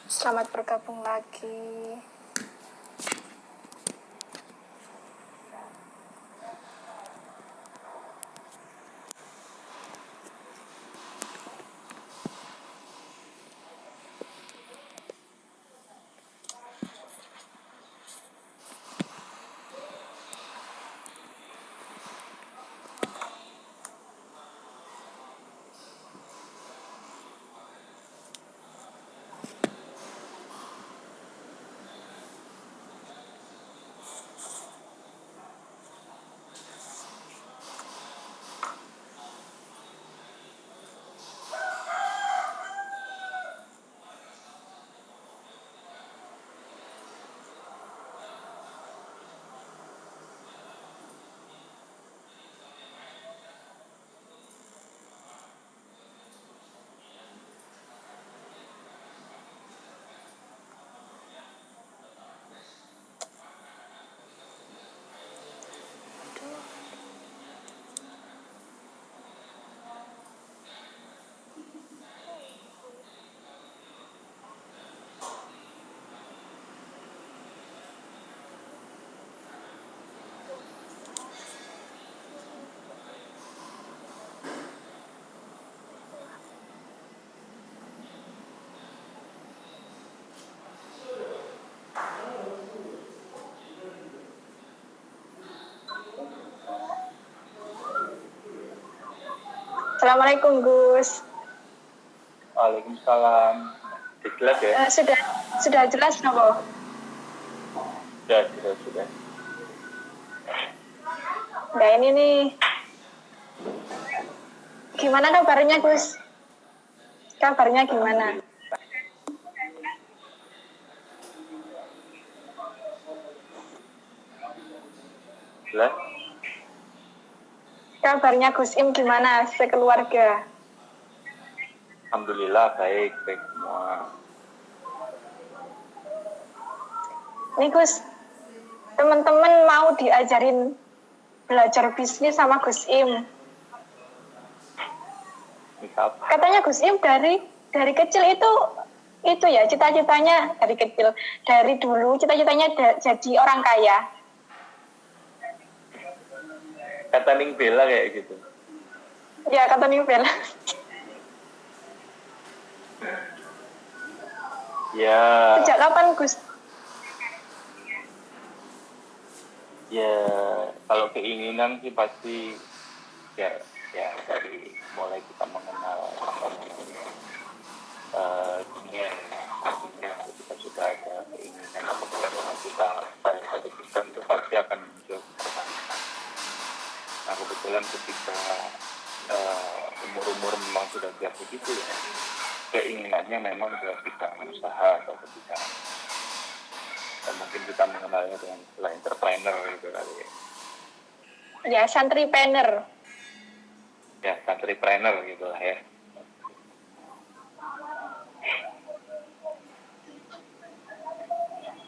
Selamat bergabung lagi. Assalamualaikum Gus. Waalaikumsalam. Jelas ya? Sudah jelas nopo? Sudah. Nah ini nih. Gimana kabarnya Gus? Kabarnya gimana? Jelas. Kabarnya Gus Im gimana sekeluarga? Alhamdulillah baik semua. Nih Gus, teman-teman mau diajarin belajar bisnis sama Gus Im. Katanya Gus Im dari kecil itu ya cita-citanya dari kecil, dari dulu cita-citanya jadi orang kaya. Kata Ning Bella kayak gitu. Ya kata Ning Bella. Ya. Sejak kapan Gus? Ya kalau keinginan sih pasti ya dari mulai kita mengenal dunia kita sudah ada keinginan atau kebutuhan kita pada satu sistem itu pasti akan muncul. Nah kebetulan ketika umur memang sudah biasa begitu ya, keinginannya memang sudah bidang usaha atau bidang mungkin kita mengenalnya dengan istilah entrepreneur gitu kali ya. Ya santripreneur. Ya santripreneur gitulah ya.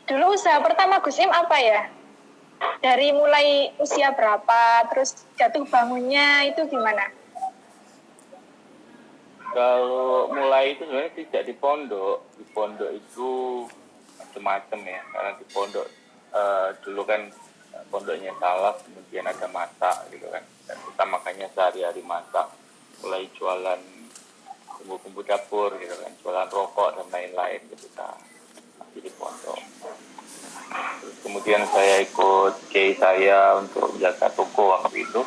Dulu usaha pertama Gus Im apa ya? Dari mulai usia berapa, terus jatuh bangunnya itu gimana? Kalau mulai itu sebenarnya tidak di pondok itu macam-macam ya, karena di pondok dulu kan pondoknya salah, kemudian ada masak gitu kan, dan kita makanya sehari-hari masak, mulai jualan bumbu-bumbu dapur gitu kan, jualan rokok dan lain-lain ketika masih di pondok. Terus kemudian saya ikut kiai saya untuk jaga toko waktu itu,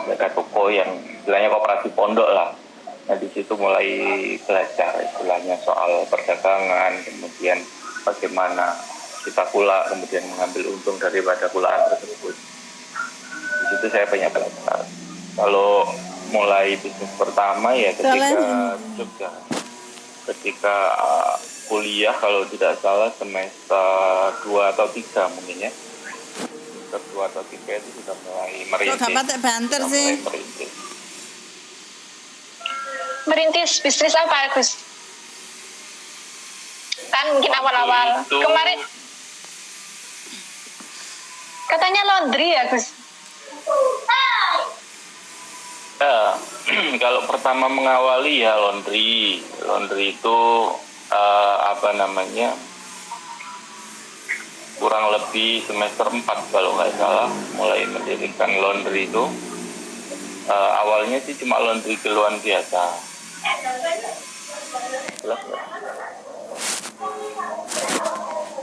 jaga toko yang istilahnya koperasi pondok lah. Nah di situ mulai belajar istilahnya soal perdagangan, kemudian bagaimana kita kula, kemudian mengambil untung daripada kulaan tersebut. Di situ saya banyak belajar. Kalau mulai bisnis pertama ya ketika Jogja, ketika kuliah kalau tidak salah semester 2 atau 3 mungkin ya. Semester 2 atau 3 itu sudah mulai merintis. Kok dapat banter sih? Merintis bisnis apa Gus? Kan mungkin awal-awal kemarin katanya laundry ya Gus? Ya, kalau pertama mengawali ya laundry itu apa namanya, kurang lebih semester 4 kalau nggak salah mulai mendirikan laundry itu. Awalnya sih cuma laundry keluhan biasa. Jelas nggak?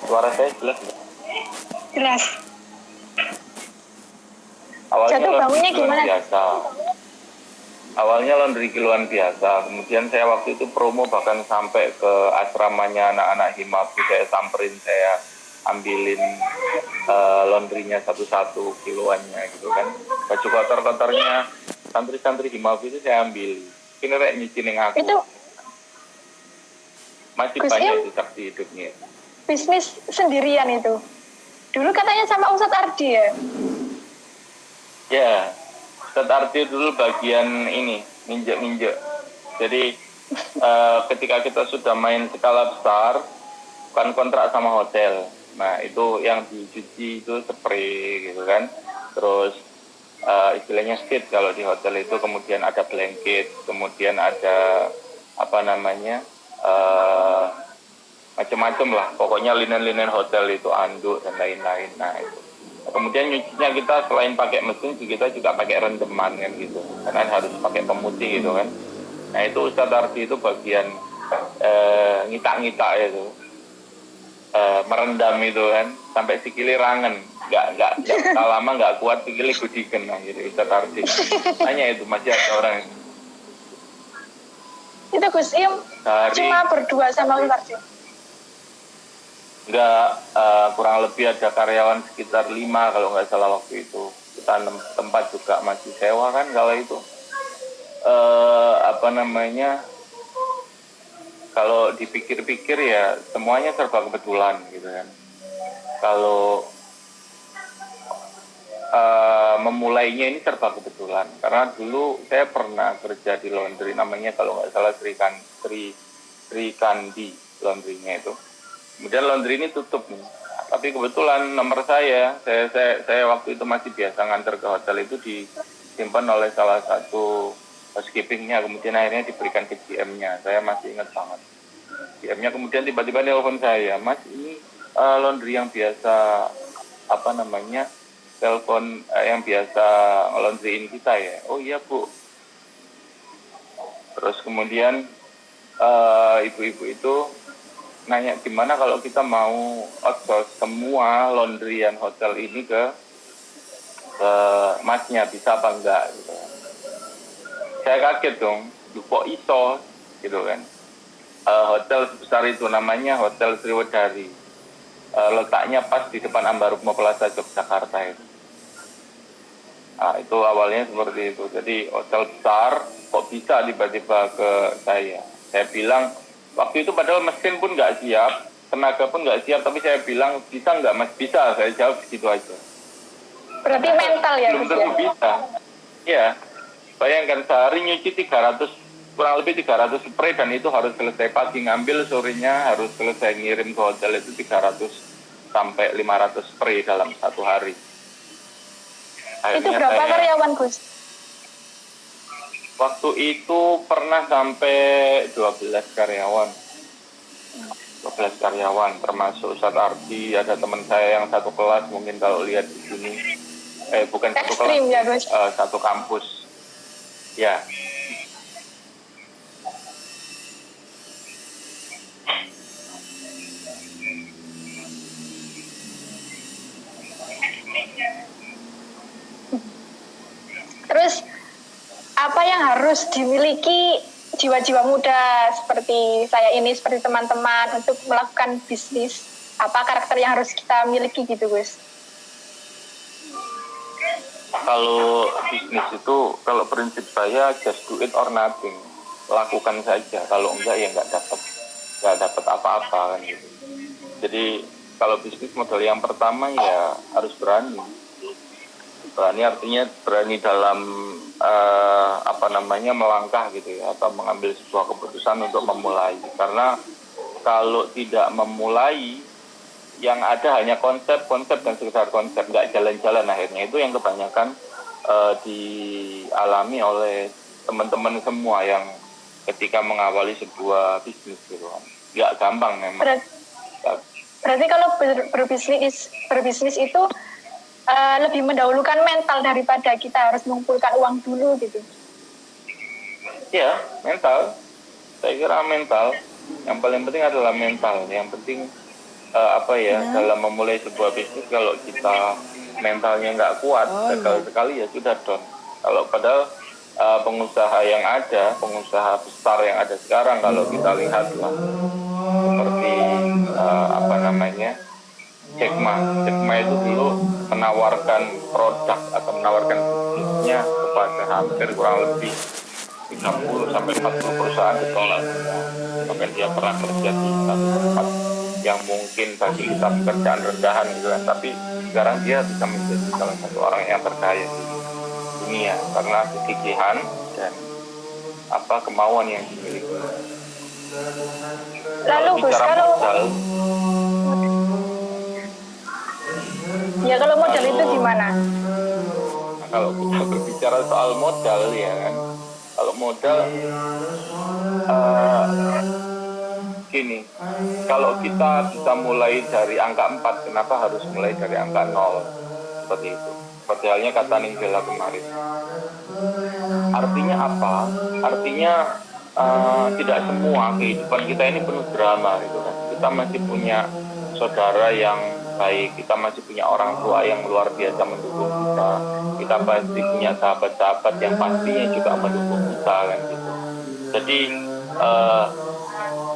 Suara saya jelas nggak? Jelas. Awalnya Jatuh laundry bangunnya keluhan gimana? biasa. Awalnya laundry kiloan biasa. Kemudian saya waktu itu promo bahkan sampai ke asramanya anak-anak Himabu. Saya samperin, saya ambilin laundrynya satu-satu kiloannya gitu kan. Baju kotor-kotornya santri-santri Himabu itu saya ambil. Ini rek nyicinin aku. Itu Masih Gus banyak Im itu saksi hidupnya. bisnis sendirian itu. Dulu katanya sama Ustadz Ardi ya? Ya, Ustadz Ardi dulu bagian ini, nginjek-nginjek. Jadi ketika kita sudah main skala besar, kan kontrak sama hotel. Nah, itu yang dicuci itu spray gitu kan. Terus istilahnya sheet kalau di hotel itu, kemudian ada blanket, kemudian ada apa namanya, macam-macam lah. Pokoknya linen-linen hotel itu, anduk dan lain-lain. Nah, itu. Kemudian nyucinya kita selain pakai mesin, kita juga pakai rendeman kan gitu. Karena harus pakai pemutih gitu kan. Nah, itu Ustadz Ardi itu bagian ngita-ngita itu. Merendam itu kan sampai sikili rangen, nggak lama nggak kuat sikili gudikan lah gitu Ustadz Ardi. Hanya itu masih ada orang Itu Gus Im cuma berdua sama Ustadz Ardi? Nggak, kurang lebih ada karyawan sekitar 5 kalau nggak salah waktu itu. Kita tempat juga masih sewa kan kalau itu. Apa namanya, kalau dipikir-pikir ya semuanya serba kebetulan gitu kan. Kalau memulainya ini serba kebetulan, karena dulu saya pernah kerja di laundry namanya kalau nggak salah Sri Kandi laundrynya itu. Kemudian laundry ini tutup nih, tapi kebetulan nomor saya waktu itu masih biasa nganter ke hotel itu disimpan oleh salah satu housekeepingnya, kemudian akhirnya diberikan ke GM-nya. Saya masih ingat banget. GM-nya kemudian tiba-tiba nelpon saya, Mas ini laundry yang biasa apa namanya, telepon yang biasa laundryin kita ya. Oh iya Bu. Terus kemudian ibu-ibu itu nanya gimana kalau kita mau outsource semua laundryan hotel ini ke masnya, bisa apa enggak gitu. Saya kaget dong, kok iso gitu kan. Hotel sebesar itu namanya Hotel Sriwedari. Letaknya pas di depan Ambarukmo Plaza Yogyakarta itu. Nah, itu awalnya seperti itu. Jadi hotel besar kok bisa tiba-tiba ke saya. Saya bilang waktu itu padahal mesin pun nggak siap, tenaga pun nggak siap, tapi saya bilang bisa nggak Mas? Bisa, saya jawab begitu aja. Berarti mental ya? Belum tentu bisa. Ya, bayangkan sehari nyuci 300, kurang lebih 300 spray, dan itu harus selesai pagi ngambil, sorenya harus selesai ngirim ke hotel itu 300 sampai 500 spray dalam satu hari. Akhirnya itu berapa karyawan Gus? Waktu itu pernah sampai 12 karyawan. 12 karyawan termasuk Ustadz Ardi, ada teman saya yang satu kelas, mungkin kalau lihat di sini. Bukan satu kelas, ya, Gus? Satu kampus. Ya. Terus apa yang harus dimiliki jiwa-jiwa muda seperti saya ini, seperti teman-teman untuk melakukan bisnis? Apa karakter yang harus kita miliki gitu Gus? Kalau bisnis itu, kalau prinsip saya just do it or nothing, lakukan saja. Kalau enggak ya nggak dapat apa-apa kan gitu. Jadi kalau bisnis modal yang pertama ya harus berani. Berani artinya berani dalam melangkah gitu ya, atau mengambil sebuah keputusan untuk memulai. Karena kalau tidak memulai, yang ada hanya konsep dan sekedar konsep, nggak jalan-jalan akhirnya. Itu yang kebanyakan dialami oleh teman-teman semua yang ketika mengawali sebuah bisnis gitu kan. nggak gampang memang. Berarti kalau berbisnis itu lebih mendahulukan mental daripada kita harus mengumpulkan uang dulu gitu. Ya, mental. Saya kira mental. Yang paling penting adalah mental. Yang penting dalam memulai sebuah bisnis, kalau kita mentalnya nggak kuat, gagal sekali ya sudah down. Kalau padahal pengusaha yang ada, pengusaha besar yang ada sekarang, kalau kita lihat lah, seperti Jack Ma itu dulu menawarkan produk atau menawarkan bisnisnya kepada hampir kurang lebih 30 sampai 40 perusahaan ditolak semua. Bahkan dia pernah kerja di satu tempat yang mungkin bagi kita pekerjaan rendahan gitu kan, tapi sekarang dia bisa menjadi salah satu orang yang terkaya di dunia karena kegigihan dan kemauan yang dimiliki. Lalu Gus, kalau modal itu gimana? Nah, kalau kita berbicara soal modal ya kan, kalau modal gini, kalau kita bisa mulai dari angka 4, kenapa harus mulai dari angka 0? Seperti itu. Seperti halnya kata Ninggela kemarin. Artinya apa? Artinya tidak semua kehidupan kita ini penuh drama gitu kan. Kita masih punya saudara yang baik, kita masih punya orang tua yang luar biasa mendukung kita, kita pasti punya sahabat-sahabat yang pastinya juga mendukung kita kan gitu. Jadi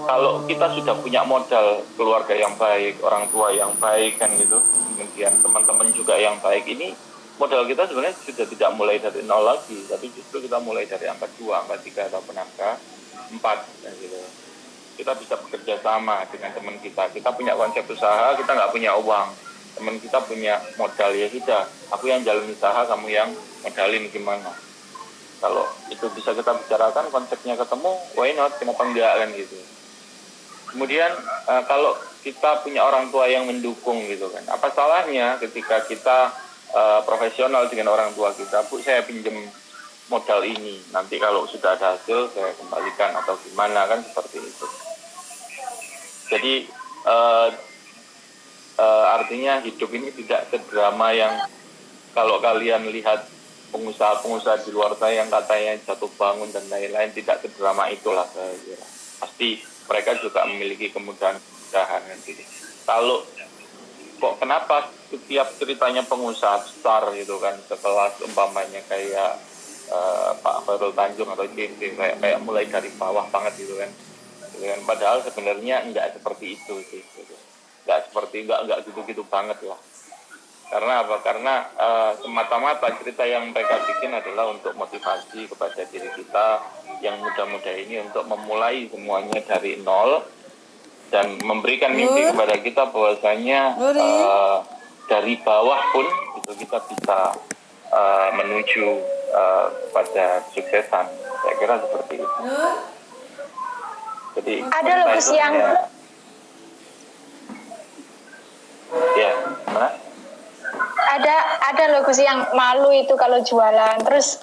kalau kita sudah punya modal keluarga yang baik, orang tua yang baik kan gitu, kemudian teman-teman juga yang baik, ini modal kita sebenarnya sudah tidak mulai dari 0 lagi, tapi justru kita mulai dari angka 2, angka 3 ataupun angka 4 kan gitu. Kita bisa bekerja sama dengan teman kita. Kita punya konsep usaha, kita nggak punya uang. Teman kita punya modal, ya sudah, aku yang jalan usaha, kamu yang modalin gimana. Kalau itu bisa kita bicarakan, konsepnya ketemu, why not, kenapa enggak kan gitu. Kemudian kalau kita punya orang tua yang mendukung gitu kan, apa salahnya ketika kita profesional dengan orang tua kita, Bu saya pinjam modal ini, nanti kalau sudah ada hasil saya kembalikan atau gimana kan, seperti itu. Jadi artinya hidup ini tidak sedrama yang kalau kalian lihat pengusaha-pengusaha di luar sana yang katanya jatuh bangun dan lain-lain, tidak sedrama itulah saya kira. Pasti mereka juga memiliki kemudahan-kemudahan gitu. Kalau kok kenapa setiap ceritanya pengusaha besar gitu kan, sekelas umpamanya kayak Pak Khairul Tanjung atau JC, kayak mulai dari bawah banget gitu kan. Padahal sebenarnya enggak seperti itu sih gitu. Enggak gitu-gitu banget lah. Karena apa? Karena semata-mata cerita yang mereka bikin adalah untuk motivasi kepada diri kita yang muda-muda ini untuk memulai semuanya dari nol dan memberikan mimpi kepada kita bahwasanya dari bawah pun itu kita bisa menuju pada suksesan. Saya kira seperti itu. Jadi ada loh Gus yang mana? Ada loh Gus yang malu itu kalau jualan, terus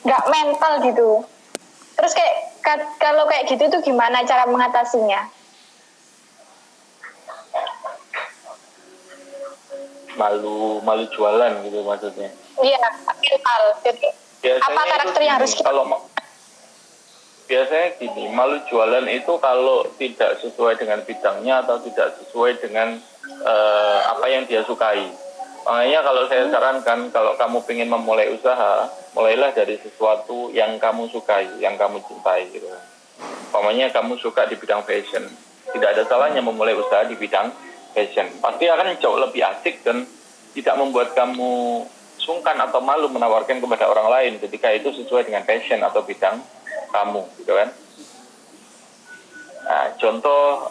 nggak mental gitu. Terus kalau kayak gitu tuh gimana cara mengatasinya? Malu jualan gitu maksudnya? Iya, mental. Jadi apa karakter yang harus kita? Biasanya gini, malu jualan itu kalau tidak sesuai dengan bidangnya atau tidak sesuai dengan apa yang dia sukai. Makanya kalau saya sarankan, kalau kamu ingin memulai usaha, mulailah dari sesuatu yang kamu sukai, yang kamu cintai gitu. Umpamanya kamu suka di bidang fashion, tidak ada salahnya memulai usaha di bidang fashion. Pasti akan jauh lebih asik dan tidak membuat kamu sungkan atau malu menawarkan kepada orang lain ketika itu sesuai dengan passion atau bidang kamu gitu kan. Nah, contoh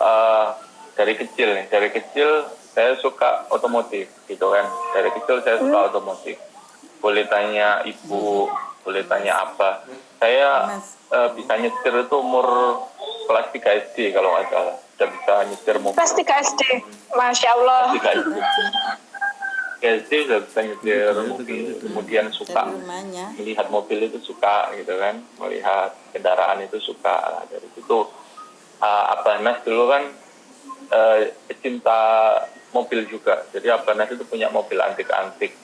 dari kecil saya suka otomotif gitu kan. Dari kecil saya suka otomotif. Boleh tanya ibu, boleh tanya apa. Saya bisa nyetir itu umur kelas 3 SD kalau nggak salah. Sudah bisa nyetir mobil. Kelas 3 SD, Masya Allah. Kelas 3 SD sudah bisa nyetir mobil. Kemudian suka melihat mobil itu suka gitu kan. Melihat kendaraan itu suka. Dari situ Abanas dulu kan pecinta mobil juga. Jadi Abanas itu punya mobil antik-antik,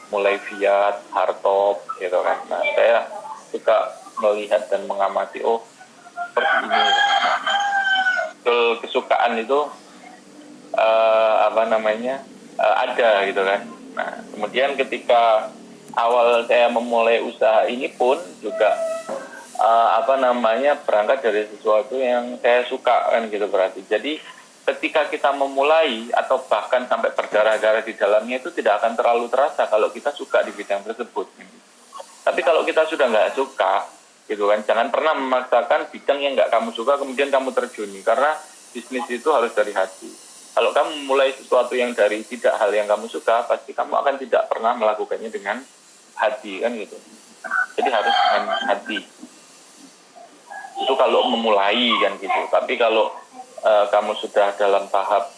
mulai Fiat, Hardtop, gitu kan. Nah, saya suka melihat dan mengamati, oh seperti ini. Betul, kesukaan itu ada gitu kan. Nah, kemudian ketika awal saya memulai usaha ini pun juga berangkat dari sesuatu yang saya suka kan gitu berarti. Jadi ketika kita memulai atau bahkan sampai berdarah-darah di dalamnya itu tidak akan terlalu terasa kalau kita suka di bidang tersebut. Tapi kalau kita sudah nggak suka gitu kan, jangan pernah memaksakan bidang yang nggak kamu suka kemudian kamu terjuni, karena bisnis itu harus dari hati. Kalau kamu mulai sesuatu yang dari tidak hal yang kamu suka, pasti kamu akan tidak pernah melakukannya dengan hati kan gitu. Jadi harus dengan hati. Itu kalau memulai kan gitu. Tapi kalau kamu sudah dalam tahap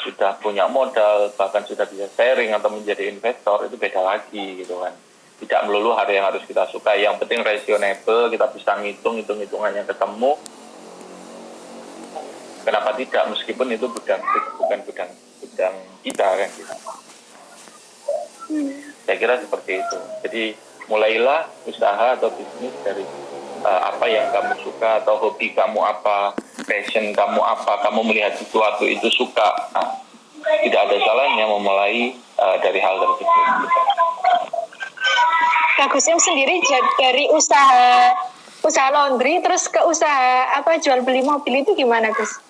sudah punya modal, bahkan sudah bisa sharing atau menjadi investor, itu beda lagi gitu kan. Tidak melulu hal yang harus kita suka, yang penting reasonable, kita bisa hitung-hitungannya ketemu. Kenapa tidak, meskipun itu bukan bidang kita kan gitu. Saya kira seperti itu. Jadi mulailah usaha atau bisnis dari apa yang kamu suka, atau hobi kamu apa, passion kamu apa, kamu melihat sesuatu itu suka. Nah, tidak ada salahnya memulai dari hal tersebut. Kak Gusim sendiri dari usaha laundry terus ke usaha jual beli mobil itu gimana, Gus?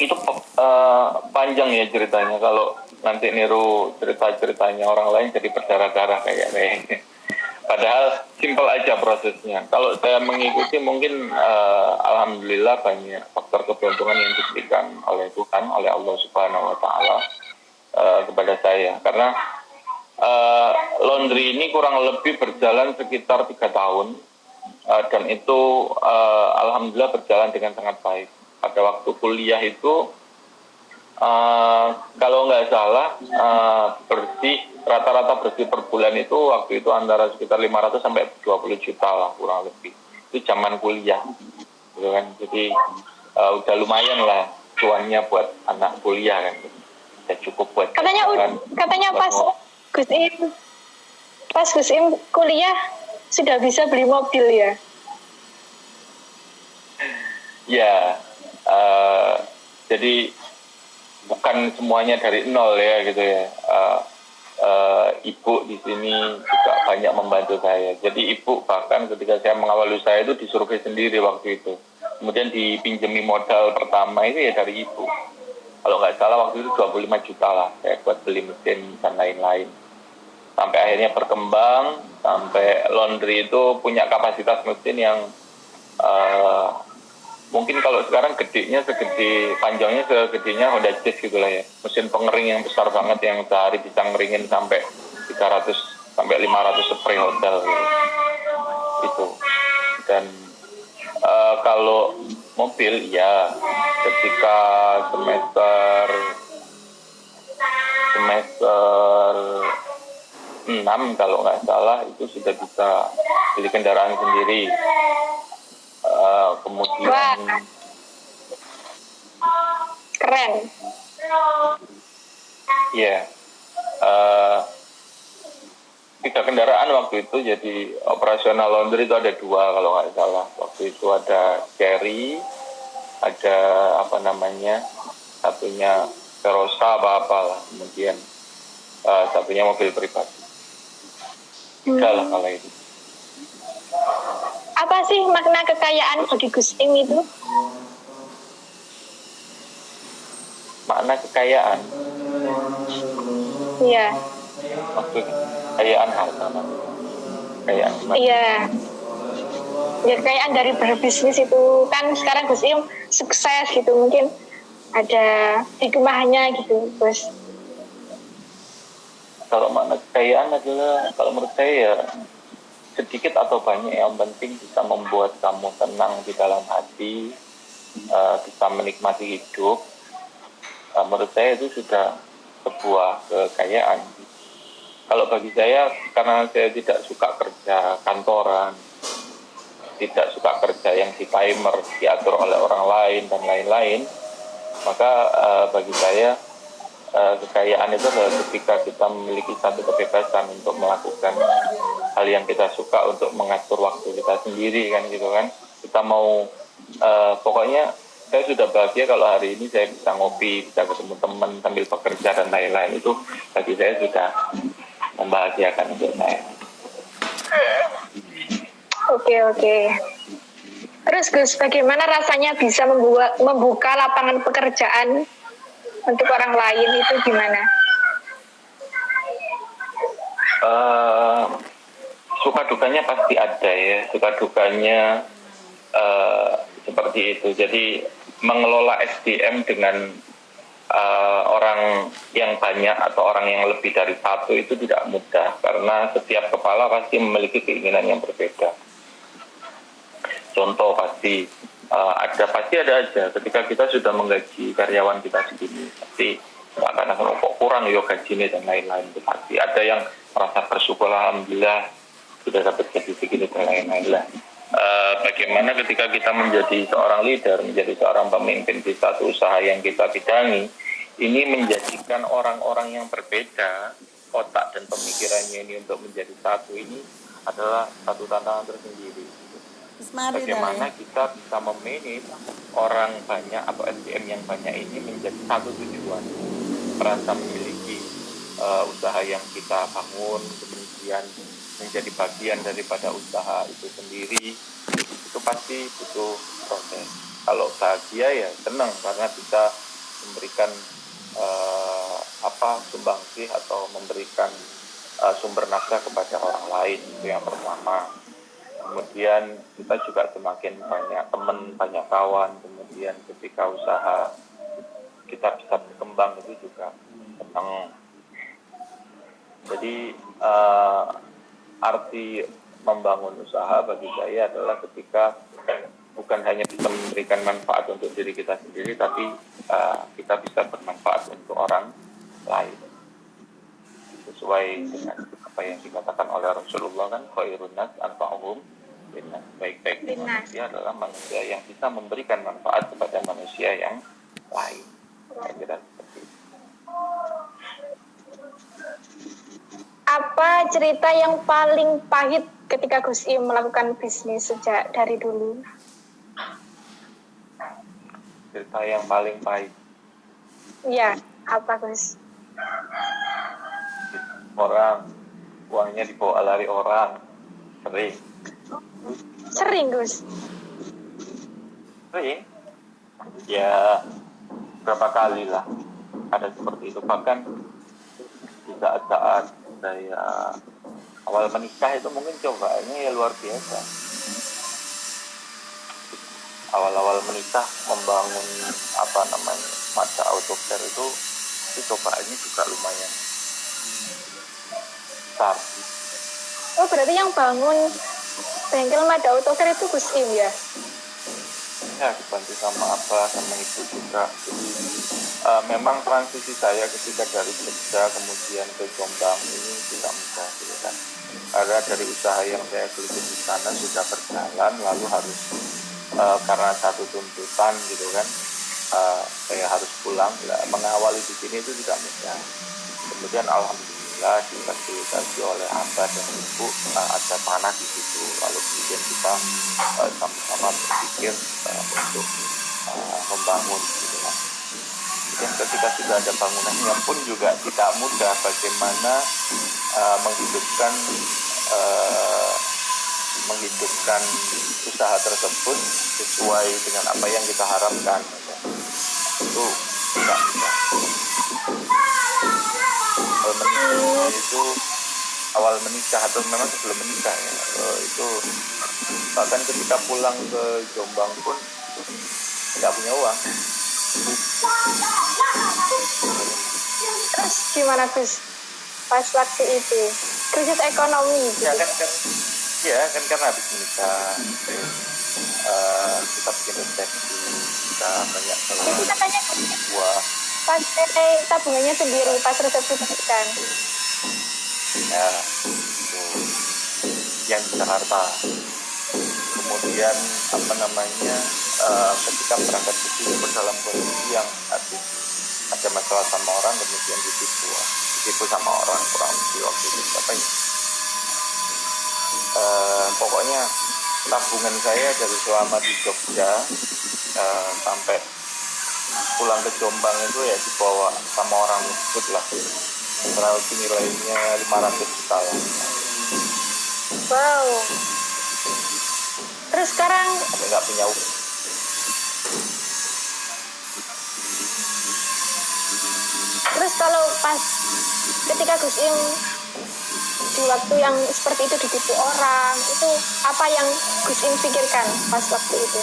Itu panjang ya ceritanya. Kalau nanti niru cerita-ceritanya orang lain jadi berdarah-darah kayaknya. Padahal simpel aja prosesnya. Kalau saya mengikuti mungkin alhamdulillah banyak faktor keberuntungan yang diberikan oleh Tuhan, oleh Allah Subhanahu wa taala kepada saya. Karena laundry ini kurang lebih berjalan sekitar 3 tahun dan itu alhamdulillah berjalan dengan sangat baik. Pada waktu kuliah itu kalau nggak salah rata-rata bersih per bulan itu waktu itu antara sekitar 500 sampai 20 juta lah kurang lebih. Itu zaman kuliah gitu kan. Jadi udah lumayan lah cuannya buat anak kuliah kan. Ya cukup buat katanya pas Gus Im kuliah sudah bisa beli mobil ya. Ya, jadi bukan semuanya dari nol ya gitu ya. Ibu di sini juga banyak membantu saya. Jadi ibu bahkan ketika saya mengawali usaha itu disurvei sendiri waktu itu. Kemudian dipinjemi modal pertama itu ya dari ibu. Kalau nggak salah waktu itu 25 juta lah saya buat beli mesin dan lain-lain. Sampai akhirnya berkembang, sampai laundry itu punya kapasitas mesin yang mungkin kalau sekarang panjangnya segedenya Honda Jazz gitu lah ya. Mesin pengering yang besar banget yang sehari bisa ngeringin sampai 300 sampai 500 spray hotel gitu. Itu. Dan kalau mobil ya ketika semester 6 kalau nggak salah itu sudah bisa beli kendaraan sendiri. Kemudian wah, keren. Iya. 3 kendaraan waktu itu, jadi operasional laundry itu ada 2 kalau nggak salah. Waktu itu ada Cherry, ada satunya Verosa apa-apalah, kemudian satunya mobil pribadi. 3 lah kalau itu. Apa sih makna kekayaan bagi Gus Im itu? Makna kekayaan? Iya. Maksud kekayaan harta? Kekayaan gimana? Iya. Ya kekayaan dari berbisnis itu kan sekarang Gus Im sukses gitu, mungkin ada hikmahnya gitu, Gus. Kalau makna kekayaan adalah, kalau menurut saya ya sedikit atau banyak yang penting bisa membuat kamu tenang di dalam hati, bisa menikmati hidup. Menurut saya itu sudah sebuah kekayaan. Kalau bagi saya, karena saya tidak suka kerja kantoran, tidak suka kerja yang di timer, diatur oleh orang lain dan lain-lain, maka bagi saya kekayaan itu adalah ketika kita memiliki satu kebebasan untuk melakukan hal yang kita suka, untuk mengatur waktu kita sendiri kan gitu kan. Kita mau pokoknya saya sudah bahagia kalau hari ini saya bisa ngopi, bisa ketemu teman sambil bekerja dan lain-lain. Itu bagi saya sudah membahagiakan untuk saya. Oke. Terus Gus, bagaimana rasanya bisa membuka lapangan pekerjaan untuk orang lain, itu gimana? Suka dukanya pasti ada ya, suka dukanya seperti itu. Jadi mengelola SDM dengan orang yang banyak atau orang yang lebih dari satu itu tidak mudah, karena setiap kepala pasti memiliki keinginan yang berbeda. Contoh pasti ada aja ketika kita sudah menggaji karyawan kita segini, pasti akan kok kurang ya gajinya dan lain-lain. Itu pasti ada yang merasa bersyukur, alhamdulillah sudah dapat gaji segini dan lain-lain lah. Bagaimana ketika kita menjadi seorang leader, menjadi seorang pemimpin di satu usaha yang kita bidangi, ini menjadikan orang-orang yang berbeda otak dan pemikirannya ini untuk menjadi satu, ini adalah satu tantangan tersendiri. Bagaimana kita bisa memanage orang banyak atau SDM yang banyak ini menjadi satu tujuan, merasa memiliki usaha yang kita bangun, kemudian menjadi bagian daripada usaha itu sendiri. Itu pasti butuh proses. Kalau bahagia ya senang karena bisa memberikan sumbangsih atau memberikan sumber nafkah kepada orang lain, itu yang pertama. Kemudian kita juga semakin banyak teman, banyak kawan. Kemudian ketika usaha kita bisa berkembang, itu juga senang. Jadi arti membangun usaha bagi saya adalah ketika bukan hanya bisa memberikan manfaat untuk diri kita sendiri, tapi kita bisa bermanfaat untuk orang lain. Sesuai dengan apa yang dikatakan oleh Rasulullah kan, khairun nas anfa'uhum linnas. Baik-baik manusia adalah manusia yang bisa memberikan manfaat kepada manusia yang lain. Saya kira seperti itu. Apa cerita yang paling pahit ketika Gus Im melakukan bisnis sejak dari dulu? Cerita yang paling pahit? Iya, apa Gus? Orang, uangnya dibawa lari orang. Sering Gus? Sering? Ya, berapa kali lah ada seperti itu. Bahkan di saat-saat saya awal menikah itu mungkin cobaannya ya luar biasa. Awal-awal menikah membangun mata autocare itu cobaannya juga lumayan besar. Oh, berarti yang bangun bengkel Mada Autocare itu Gus Im ya? Ya, dibantu sama Abah, sama Ibu juga. Jadi memang transisi saya ketika dari Jogja kemudian ke Jombang ini tidak mudah gitu kan. Karena dari usaha yang saya geluti di sana sudah berjalan, lalu harus karena satu tuntutan gitu kan, saya harus pulang. Mengawali di sini itu tidak mudah. Kemudian alhamdulillah difasilitasi oleh Abah dan Ibu, ada tanah di situ. Lalu kemudian kita sama-sama berpikir untuk membangun gitu kan. Dan ketika sudah ada bangunannya pun juga tidak mudah bagaimana menghidupkan usaha tersebut sesuai dengan apa yang kita harapkan. Itu tidak mudah. Awal menikah atau memang sebelum menikah ya, itu bahkan ketika pulang ke Jombang pun tidak punya uang. Terus gimana Gus pas waktu itu? Krisis ekonomi gitu. Ya kan karena habis menikah, kita bikin resepsi, kita banyak itu katanya pas tabungannya sendiri pas resepsi pernikahan. Ya, itu yang di Jakarta. kemudian ketika berangkat ke sini dalam kondisi yang ada masalah sama orang, kemudian ditipu sama orang, kurang lebih waktu itu apa ya, pokoknya tabungan saya dari selama di Jogja sampai pulang ke Jombang itu ya dibawa sama orang tersebut lah, kurang lebih nilainya 500 juta lah. Wow. Terus sekarang sampai nggak punya uang. Terus kalau pas ketika Gus Im di waktu yang seperti itu ditipu orang, itu apa yang Gus Im pikirkan pas waktu itu?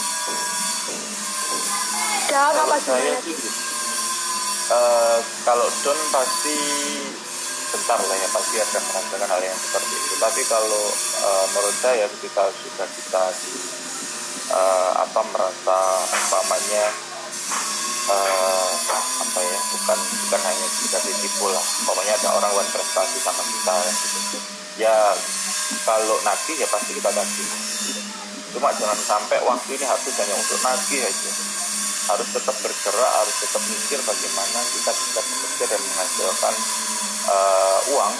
Down apa Saya gimana? sih, kalau down pasti bentar lah ya, pasti ada merasakan hal yang seperti itu. Tapi kalau menurut saya ketika sudah kita merasa umpamanya bukan hanya kita ditipu lah, pokoknya ada orang buat prestasi sama kita gitu. Ya kalau nagih ya pasti kita nagih, cuma jangan sampai waktu ini habis hanya untuk nagih aja. Harus tetap bergerak, harus tetap mikir bagaimana kita bisa bekerja dan menghasilkan uang,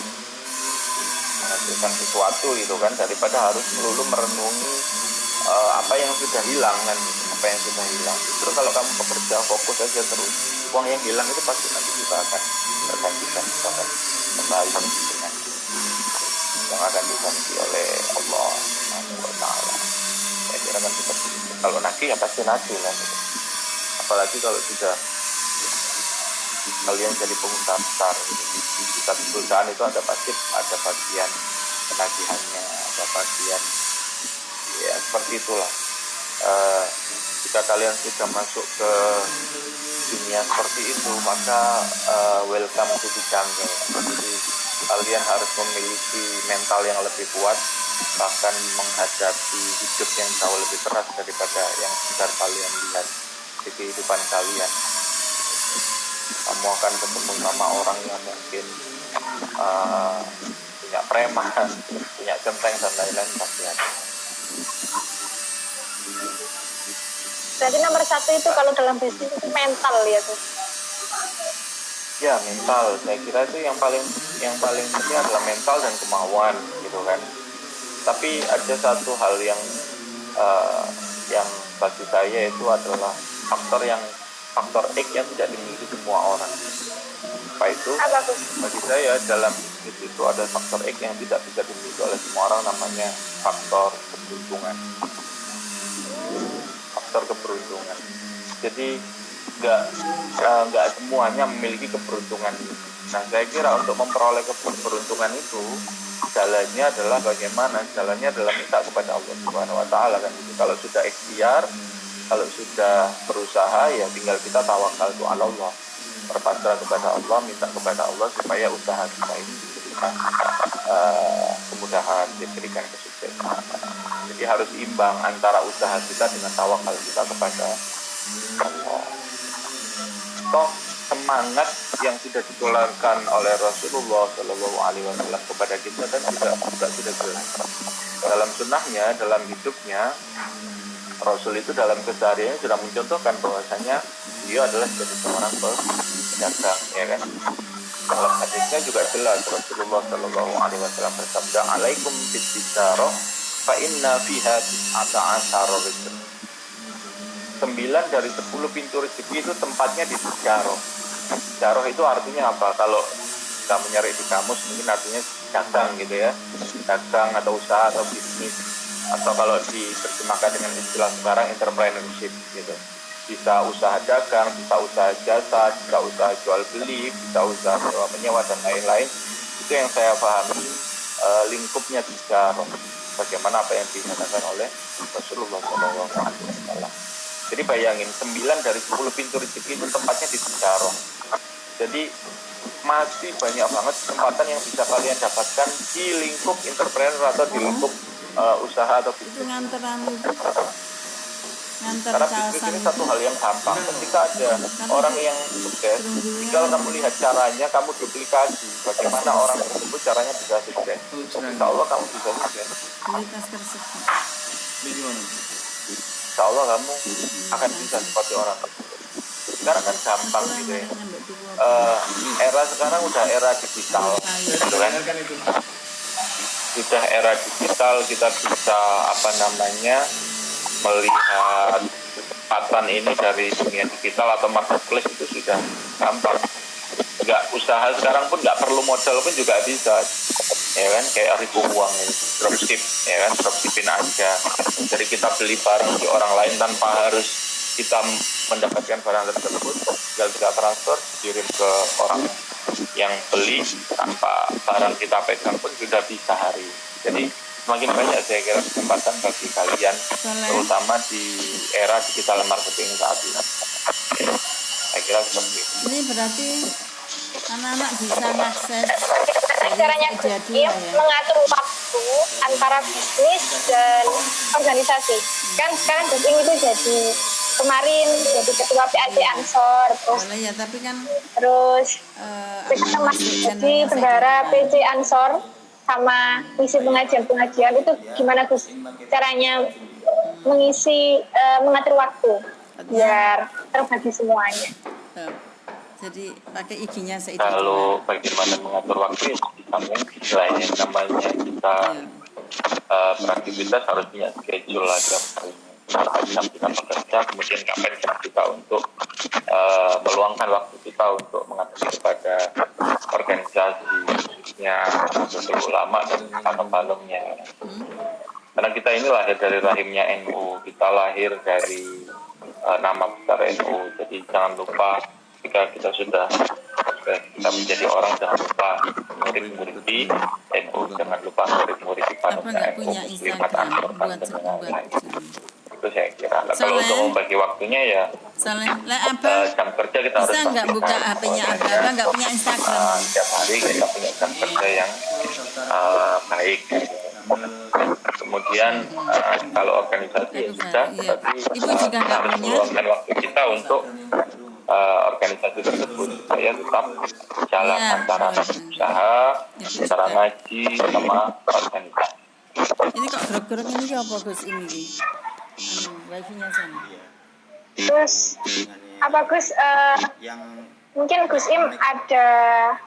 menghasilkan sesuatu gitu kan, daripada harus melulu merenungi apa yang sudah hilang kan, apa yang sudah hilang. Justru kalau kamu bekerja fokus aja terus, uang yang hilang itu pasti nanti juga akan tergantikan, akan kembali dengan yang akan diganti oleh Allah Taala. Saya kira kan seperti itu. Kalau nagih ya pasti nagih lah gitu. Apalagi kalau sudah kalian jadi pengusaha besar gitu. Di satu perusahaan itu ada bagian penagihannya, ada bagian ya seperti itulah. Jika kalian sudah masuk ke dunia seperti itu, maka welcome to the jungle. Jadi kalian harus memiliki mental yang lebih kuat, bahkan menghadapi hidup yang jauh lebih keras daripada yang sekedar kalian lihat di kehidupan kalian. Kamu akan ketemu sama orang yang mungkin punya preman, punya centeng dan lain-lain pasti ada. Berarti nomor satu itu kalau dalam bisnis itu mental ya tuh. Ya mental, saya kira itu yang paling penting adalah mental dan kemauan gitu kan. Tapi ada satu hal yang bagi saya itu adalah faktor X yang tidak dimiliki semua orang. Apa itu? Bagi saya dalam hidup itu ada faktor X yang tidak bisa dimiliki oleh semua orang, namanya faktor keberuntungan. Faktor keberuntungan. Jadi nggak semuanya memiliki keberuntungan itu. Nah, saya kira untuk memperoleh keberuntungan itu jalannya adalah bagaimana? Jalannya adalah minta kepada Allah Subhanahu Wa Taala kan. Kalau sudah ikhtiar, kalau sudah berusaha, ya tinggal kita tawakal itu ala Allah, berpasrah kepada Allah, minta kepada Allah supaya usaha kita ini diberikan kemudahan, diberikan kesuksesan. Jadi harus imbang antara usaha kita dengan tawakal kita kepada Allah. Toh semangat yang sudah ditularkan oleh Rasulullah Shallallahu Alaihi Wasallam kepada kita dan juga sudah jelas dalam sunnahnya, dalam hidupnya. Rasul itu dalam kesehariannya sudah mencontohkan bahwasanya dia adalah jadi seorang pedagang, ya kan? Dalam hadisnya juga jelas Rasulullah Shallallahu Alaihi Wasallam bersabda, "Alaikum bit-tijarah, fa inna fiha tis'ata asyara rizq." 9 dari 10 pintu rezeki itu tempatnya di tijarah. Tijarah itu artinya apa? Kalau kamu nyari di kamus mungkin artinya dagang gitu ya, dagang atau usaha atau bisnis, atau kalau diterjemahkan dengan istilah sekarang entrepreneurship gitu. Bisa usaha dagang, bisa usaha jasa, bisa usaha jual beli, bisa usaha sewa menyewa dan lain-lain. Itu yang saya pahami lingkupnya tijarah. Bagaimana apa yang dikatakan oleh Rasulullah SAW. Jadi bayangin 9 dari 10 pintu rezeki itu tempatnya di tijarah. Jadi masih banyak banget kesempatan yang bisa kalian dapatkan di lingkup entrepreneur atau di lingkup usaha atau bisnis. Itu nganter Karena bisnis ini satu hal yang gampang. Ketika ada orang yang sukses, tinggal kamu lihat caranya, kamu duplikasi bagaimana orang tersebut caranya bisa sukses. Insya Allah kamu bisa sukses. Insya Allah kamu akan bisa seperti orang tersebut. Sekarang kan gampang gitu ya. Era sekarang udah era digital, gitu kan? Sudah era digital, kita bisa melihat kesempatan ini dari dunia digital atau marketplace itu sudah gampang. Nggak usaha sekarang pun nggak perlu modal pun juga bisa, ya kan, kayak ribu uang ini, dropship, ya kan, dropshipin aja. Jadi kita beli barang di orang lain tanpa harus kita mendapatkan barang tersebut, tinggal kita transfer, kirim ke orang yang beli tanpa barang kita pegang pun sudah bisa hari. Jadi semakin banyak saya kira kesempatan bagi kalian, terutama di era digital marketing saat ini. Saya kira seperti itu. Ini berarti anak-anak bisa mengakses caranya Gus Im mengatur waktu antara bisnis dan organisasi. Kan sekarang Gus Im itu jadi kemarin jadi ketua PAC Ansor, terus boleh ya, tapi kan jadi bendahara PC Ansor sama misi pengajian itu gimana Gus caranya mengisi mengatur waktu biar terbagi semuanya. Jadi pakai IG-nya saya. Kalau bagaimana mengatur waktu, selain yang namanya kita beraktivitas harus punya schedule aja. Berapa jam kita bekerja, kemudian kapan jam kita untuk meluangkan waktu kita untuk mengabdi kepada organisasi, khususnya Nahdlatul Ulama dan pakem-pakemnya. Karena kita ini lahir dari rahimnya NU, kita lahir dari nama besar NU. Jadi jangan lupa jika kita sudah kita menjadi orang, jangan lupa murid-murid di NU, jangan lupa murid-murid di panemnya NU, Muslimat, Ansor, dan lain-lain. Itu saya kira. Kalau untuk membagi waktunya ya jam kerja kita bisa harus nggak buka HP-nya Abah nggak punya Instagram. Setiap hari kita punya jam kerja yang baik. Kemudian kalau organisasi ya sudah, tapi kita harus meluangkan waktu kita untuk organisasi tersebut supaya tetap jalan antara usaha, antara ngaji sama organisasi. Ini kok gerak-gerak ini apa Gus ini? Wifi-nya sana. Terus apa Gus? Mungkin Gus Im ada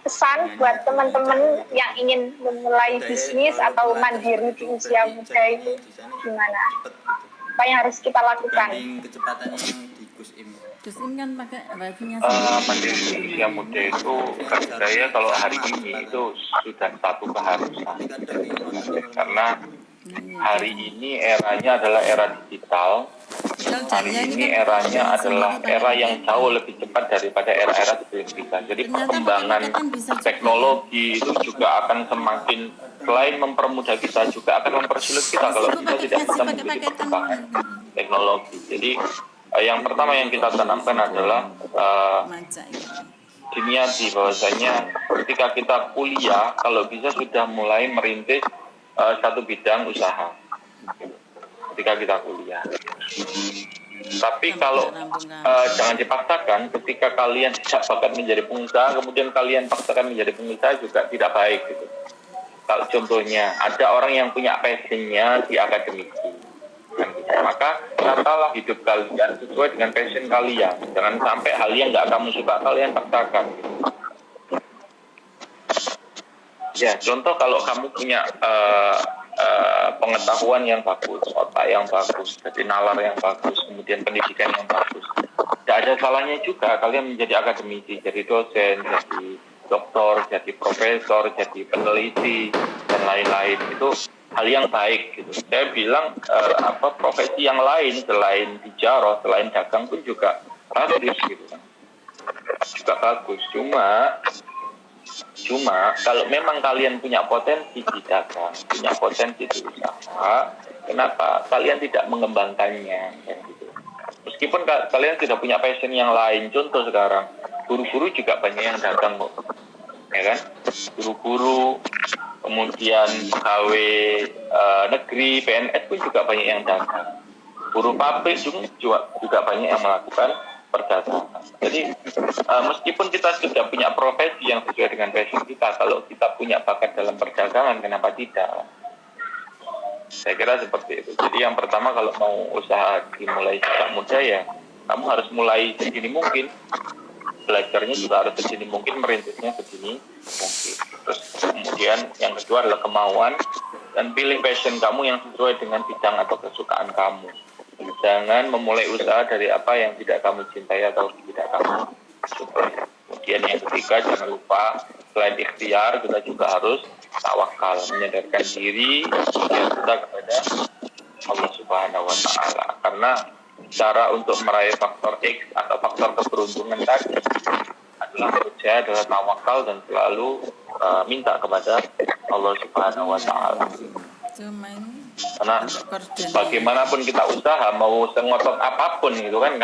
pesan buat teman-teman yang ingin memulai bisnis atau mandiri di usia muda itu gimana? Apa yang harus kita lakukan? Gus Im kan pakai wifi-nya mandiri di usia muda itu bagi saya kalau hari ini itu sudah satu keharusan, karena hari ini eranya adalah era digital. Hari ini eranya adalah era yang jauh lebih cepat daripada era-era sebelum kita. Jadi perkembangan teknologi itu juga akan semakin, selain mempermudah kita, juga akan mempersulit kita kalau kita tidak bisa mengikuti perkembangan teknologi. Jadi yang pertama yang kita tanamkan adalah diniati bahwasanya ketika kita kuliah, kalau bisa sudah mulai merintis satu bidang usaha ketika kita kuliah. Tapi kalau jangan dipaksakan, ketika kalian tidak bakat menjadi pengusaha, kemudian kalian paksakan menjadi pengusaha juga tidak baik gitu. Kalau contohnya ada orang yang punya passionnya di akademisi, kan gitu. Maka tatalah hidup kalian sesuai dengan passion kalian. Jangan sampai hal yang nggak kamu suka kalian paksakan gitu. Ya, contoh kalau kamu punya pengetahuan yang bagus, otak yang bagus, jadi nalar yang bagus, kemudian pendidikan yang bagus, tidak ada salahnya juga kalian menjadi akademisi, jadi dosen, jadi doktor, jadi profesor, jadi peneliti, dan lain-lain. Itu hal yang baik gitu. Saya bilang profesi yang lain selain tijarah, selain dagang pun juga bagus gitu kan. Juga bagus. Cuma kalau memang kalian punya potensi di dagang, punya potensi di usaha, kenapa kalian tidak mengembangkannya? Gitu. Meskipun kalian tidak punya passion yang lain, contoh sekarang guru-guru juga banyak yang dagang kok, ya kan? Guru-guru, kemudian pegawai negeri, PNS pun juga banyak yang dagang. Guru pabrik juga banyak yang melakukan perdagangan. Jadi meskipun kita sudah punya profesi yang sesuai dengan passion kita, kalau kita punya bakat dalam perdagangan, kenapa tidak? Saya kira seperti itu. Jadi yang pertama kalau mau usaha dimulai sejak muda ya, kamu harus mulai sedini mungkin. Belajarnya juga harus sedini mungkin, merintisnya sedini mungkin. Terus kemudian yang kedua adalah kemauan dan pilih passion kamu yang sesuai dengan bidang atau kesukaan kamu. Jangan memulai usaha dari apa yang tidak kamu cintai atau tidak kamu sukai. Kemudian yang ketiga, jangan lupa selain ikhtiar kita juga harus tawakal, menyadarkan diri kita kepada Allah Subhanahu wa taala. Karena cara untuk meraih faktor X atau faktor keberuntungan tadi adalah percaya, adalah tawakal dan selalu minta kepada Allah Subhanahu wa taala. Cuma ini Karena bagaimanapun kita usaha, mau sengotot apapun gitu kan,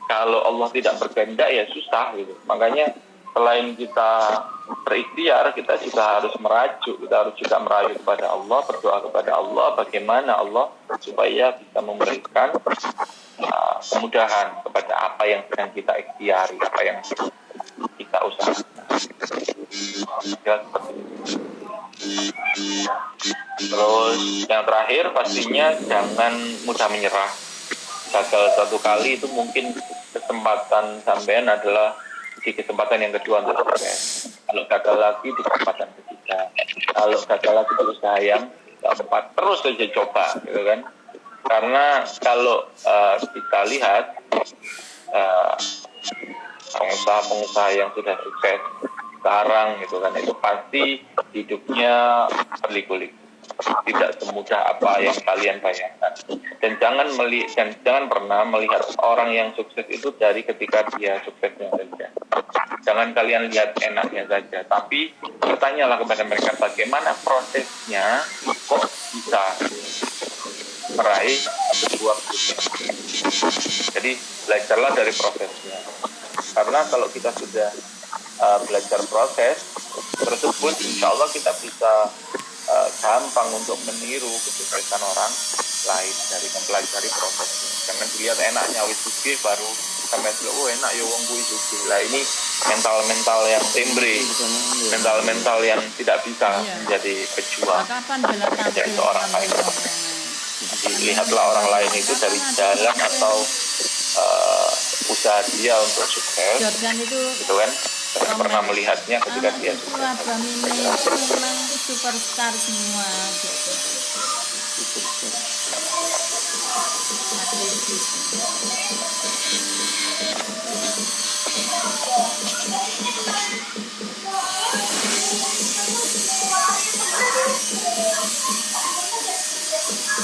kalau Allah tidak berkehendak ya susah gitu. Makanya selain kita berikhtiar, kita juga harus merajuk, kita harus juga merayu kepada Allah, berdoa kepada Allah, bagaimana Allah supaya bisa memberikan kemudahan kepada apa yang sedang kita ikhtiari, apa yang kita usahakan. Ya, seperti itu. Terus yang terakhir pastinya jangan mudah menyerah. Gagal satu kali itu mungkin kesempatan sampean adalah di kesempatan yang kedua untuk sukses. Kalau gagal lagi di kesempatan ketiga. Kalau gagal lagi di usaha yang keempat, terus saja coba, gitu kan? Karena kalau kita lihat pengusaha-pengusaha yang sudah sukses sekarang, gitu kan, itu pasti hidupnya berliku-liku. Tidak semudah apa yang kalian bayangkan. Dan jangan pernah melihat orang yang sukses itu dari ketika dia suksesnya saja. Jangan kalian lihat enaknya saja, tapi bertanyalah kepada mereka bagaimana prosesnya kok bisa meraih sebuah sukses. Jadi belajarlah dari prosesnya. Karena kalau kita sudah belajar proses tersebut, insya Allah kita bisa gampang untuk meniru kesuksesan orang lain dari mempelajari prosesnya. Jangan dilihat enaknya wis sugih baru sampai enak ya wong kuwi sugih. Lah ini mental yang tembre, mental yang tidak bisa menjadi pejuang. Menjadi seorang fighter. Lihatlah orang lain itu dari jalan atau usaha dia untuk sukses, gitu kan? Saya pernah melihatnya ketika dia sukses. Abang ini itu memang superstar semua gitu.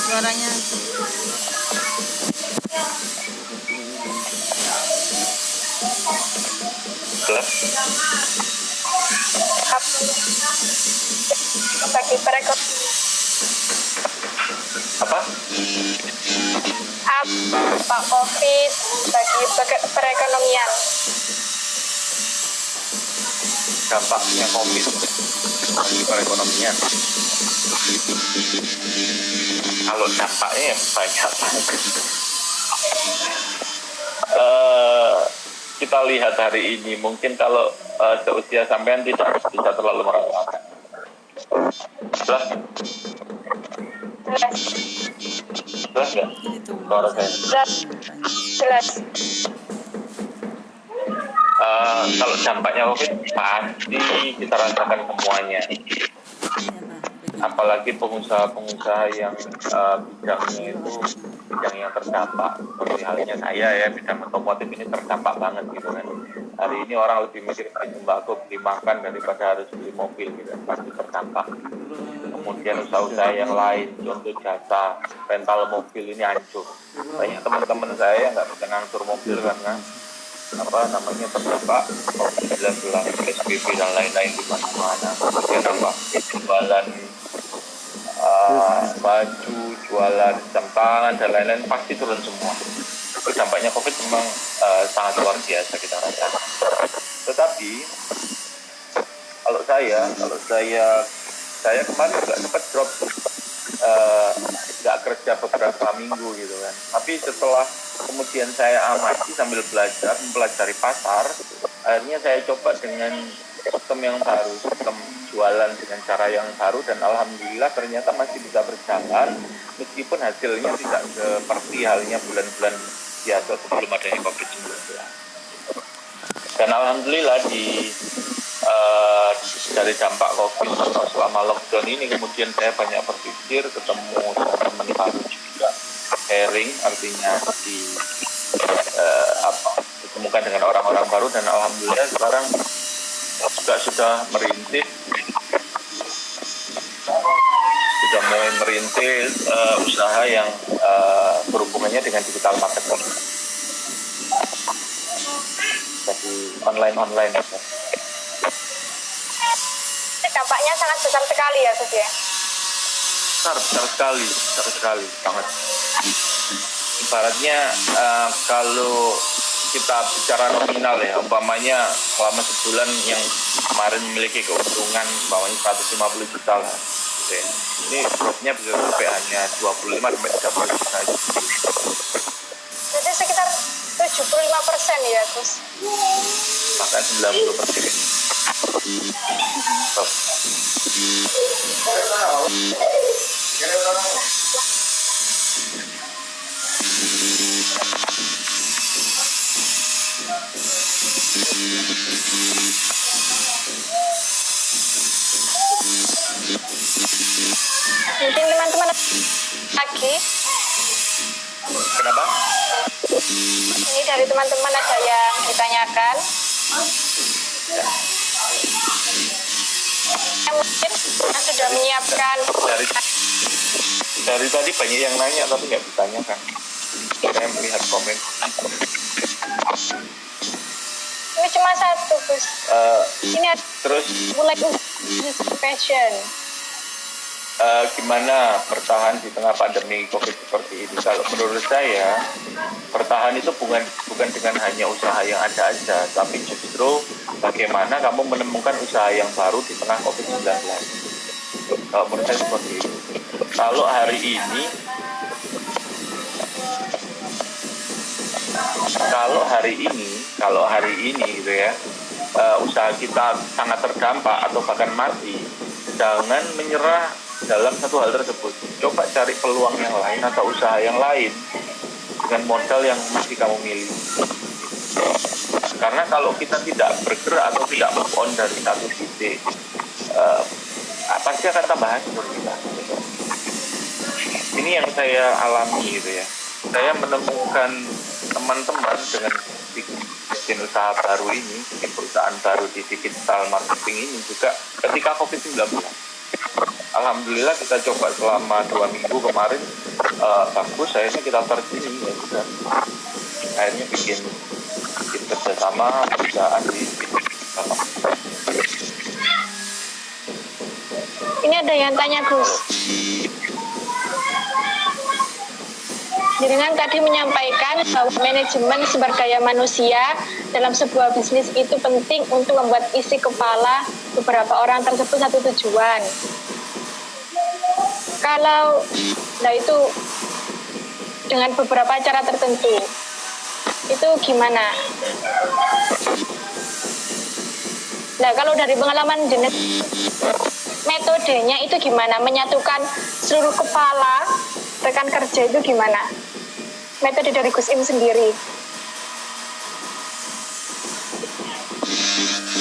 Suaranya Bagi apa? Pak COVID bagi perekonomian. Dampaknya COVID bagi perekonomian. Kalau dampaknya ya banyak banget. Kita lihat hari ini, mungkin kalau seusia sampean tidak bisa terlalu merasakan. Jelas nggak? Suara saya. Jelas. Kalau dampaknya COVID pasti kita rasakan semuanya. Apalagi pengusaha-pengusaha yang bidangnya itu bidang yang terdampak, seperti halnya saya ya, bidang otomotif ini terdampak banget gitu kan. Hari ini orang lebih mikir beli sembako, beli makan daripada harus beli mobil gitu, pasti terdampak. Kemudian usaha-usaha yang lain, contoh jasa rental mobil ini hancur. Banyak teman-teman saya nggak bisa ngatur mobil karena terdampak COVID-19, PSBB dan lain-lain di mana-mana. Kemudian jualan baju, jualan jam tangan dan lain-lain pasti turun semua. Itu dampaknya COVID memang sangat luar biasa kita rasakan. Tetapi kalau saya kemarin juga sempat drop, nggak kerja beberapa minggu gitu kan. Tapi setelah kemudian saya amati sambil belajar, mempelajari pasar, akhirnya saya coba dengan sistem yang baru, sistem jualan dengan cara yang baru, dan alhamdulillah ternyata masih bisa berjalan meskipun hasilnya tidak seperti halnya bulan-bulan biasa sebelum adanya COVID-19. Dan alhamdulillah dari dampak COVID atau selama lockdown ini kemudian saya banyak berpikir, ketemu teman-teman baru juga, sharing, artinya ditemukan dengan orang-orang baru, dan alhamdulillah sekarang juga sudah mulai merintis usaha yang berhubungannya dengan digital marketing. Jadi online aja. Dampaknya sangat besar sekali ya, Gus ya? Besar sekali banget. Ibaratnya kalau kita bicara nominal ya, umpamanya selama sebulan yang kemarin memiliki keuntungan umpamanya 150 juta lah. Oke. Ini dropnya bisa sampai hanya 25-30 juta. Jadi sekitar 75% ya, Gus? Bahkan 90%. Mungkin teman-teman lagi. Kenapa? Ini dari teman-teman ada yang ditanyakan. Mungkin sudah menyiapkan. Dari tadi banyak yang nanya tapi nggak ditanyakan. Saya melihat komen. Ini cuma satu, Gus. Ini Terus mulai passion. Gimana bertahan di tengah pandemi COVID seperti ini? Kalau menurut saya, bertahan itu bukan dengan hanya usaha yang ada aja, tapi justru bagaimana kamu menemukan usaha yang baru di tengah COVID-19. Kalau menurut saya seperti itu. Kalau hari ini gitu ya, usaha kita sangat terdampak atau bahkan mati, jangan menyerah dalam satu hal tersebut. Coba cari peluang yang lain atau usaha yang lain dengan modal yang masih kamu miliki. Karena kalau kita tidak bergerak atau tidak move on dari satu titik, pasti akan tambah hancur kita. Ini yang saya alami gitu ya. Saya menemukan teman-teman dengan bikin usaha baru ini, bikin perusahaan baru di digital marketing ini juga ketika COVID-19. Alhamdulillah kita coba selama 2 minggu kemarin, bagus, akhirnya kita terjun ya sudah. Akhirnya bikin kerjasama perusahaan di Ini ada yang tanya, Gus. Jenengan tadi menyampaikan bahwa manajemen sumber daya manusia dalam sebuah bisnis itu penting untuk membuat isi kepala beberapa orang tersebut satu tujuan. Kalau, itu dengan beberapa cara tertentu, itu gimana? Nah, kalau dari pengalaman jenis metodenya itu gimana? Menyatukan seluruh kepala rekan kerja itu gimana? Metode dari Gus Im sendiri.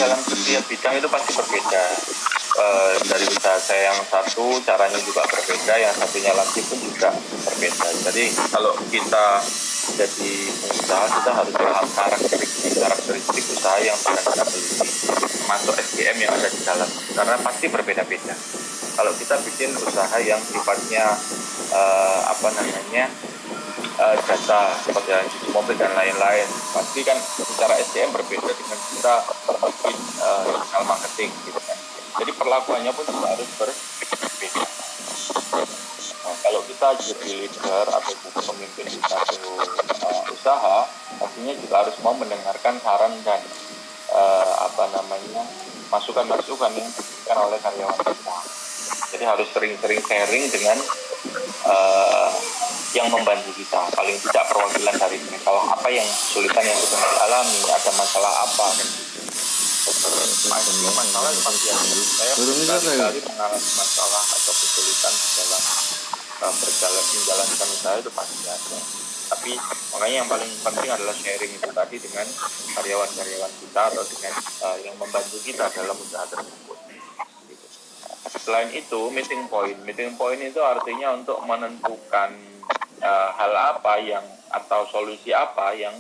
dalam setiap bidang itu pasti berbeda. Dari usaha saya yang satu caranya juga berbeda, yang satunya lagi pun juga berbeda. Jadi kalau kita jadi pengusaha, kita harus paham karakteristik usaha yang benar-benar teliti, termasuk SDM yang ada di dalam, karena pasti berbeda-beda. Kalau kita bikin usaha yang sifatnya jasa seperti yang cuci mobil dan lain-lain, pasti kan secara SDM berbeda dengan kita bikin digital marketing gitu kan. Jadi perlakuannya pun juga harus berbeda. Nah, kalau kita jadi leader atau pemimpin di satu usaha, pastinya juga harus mau mendengarkan saran dan masukan-masukan yang diberikan oleh karyawan kita. Jadi harus sering-sering sharing dengan yang membantu kita, paling tidak perwakilan dari mereka. Kalau apa yang kesulitan yang kita alami, ada masalah apa kan. Masalah itu pasti ada. Saya berkali-kali mengalami masalah atau kesulitan di dalam menjalankan usaha itu pasti ada. Tapi makanya yang paling penting adalah sharing itu tadi dengan karyawan-karyawan kita atau dengan yang membantu kita dalam usaha tersebut. Gitu. Selain itu, meeting point itu artinya untuk menentukan hal apa yang atau solusi apa yang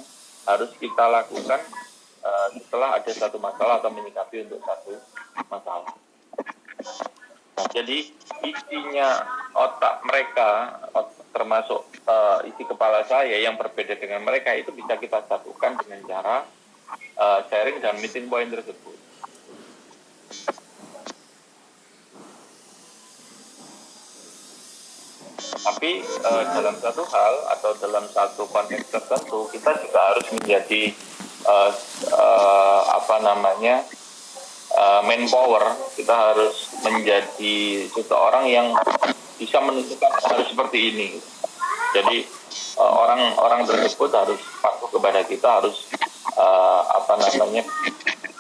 harus kita lakukan setelah ada satu masalah atau menyikapi untuk satu masalah. Nah, jadi isinya otak mereka, termasuk isi kepala saya yang berbeda dengan mereka, itu bisa kita satukan dengan cara sharing dan meeting point tersebut. Tapi dalam satu hal atau dalam satu konteks tertentu, kita juga harus menjadi manpower. Kita harus menjadi seseorang yang bisa menentukan harus seperti ini. Jadi orang tersebut harus patuh kepada kita, harus